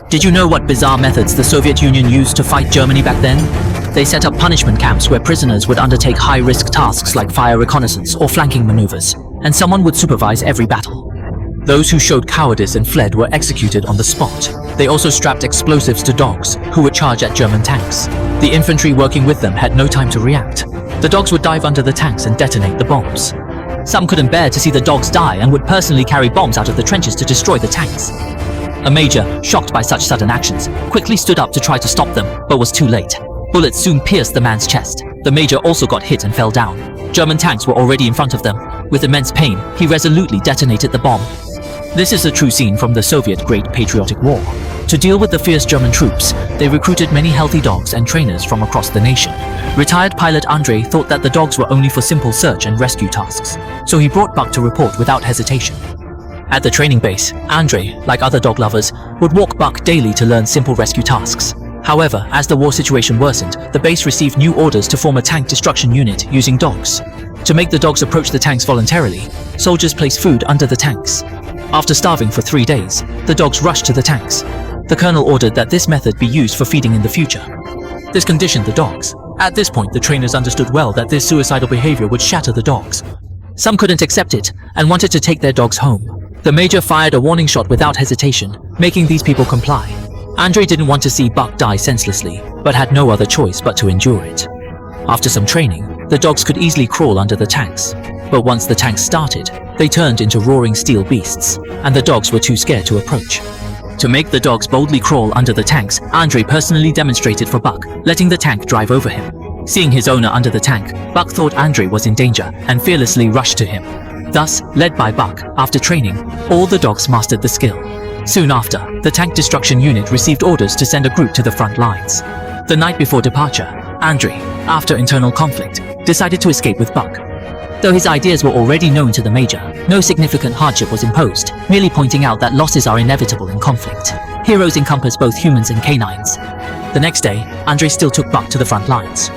Did you know what bizarre methods the Soviet Union used to fight Germany back then? They set up punishment camps where prisoners would undertake high-risk tasks like fire reconnaissance or flanking maneuvers, and someone would supervise every battle. Those who showed cowardice and fled were executed on the spot. They also strapped explosives to dogs, who would charge at German tanks. The infantry working with them had no time to react. The dogs would dive under the tanks and detonate the bombs. Some couldn't bear to see the dogs die and would personally carry bombs out of the trenches to destroy the tanks. A major, shocked by such sudden actions, quickly stood up to try to stop them, but was too late. Bullets soon pierced the man's chest. The major also got hit and fell down. German tanks were already in front of them. With immense pain, he resolutely detonated the bomb. This is a true scene from the Soviet Great Patriotic War. To deal with the fierce German troops, they recruited many healthy dogs and trainers from across the nation. Retired pilot Andrei thought that the dogs were only for simple search and rescue tasks, so he brought Buck to report without hesitation. At the training base, Andrei, like other dog lovers, would walk Buck daily to learn simple rescue tasks. However, as the war situation worsened, the base received new orders to form a tank destruction unit using dogs. To make the dogs approach the tanks voluntarily, soldiers placed food under the tanks. After starving for 3 days, the dogs rushed to the tanks. The colonel ordered that this method be used for feeding in the future. This conditioned the dogs. At this point, the trainers understood well that this suicidal behavior would shatter the dogs. Some couldn't accept it and wanted to take their dogs home. The major fired a warning shot without hesitation, making these people comply. Andrei didn't want to see Buck die senselessly, but had no other choice but to endure it. After some training, the dogs could easily crawl under the tanks. But once the tanks started, they turned into roaring steel beasts, and the dogs were too scared to approach. To make the dogs boldly crawl under the tanks, Andrei personally demonstrated for Buck, letting the tank drive over him. Seeing his owner under the tank, Buck thought Andrei was in danger and fearlessly rushed to him. Thus, led by Buck, after training, all the dogs mastered the skill. Soon after, the tank destruction unit received orders to send a group to the front lines. The night before departure, Andrei, after internal conflict, decided to escape with Buck. Though his ideas were already known to the major, no significant hardship was imposed, merely pointing out that losses are inevitable in conflict. Heroes encompass both humans and canines. The next day, Andrei still took Buck to the front lines.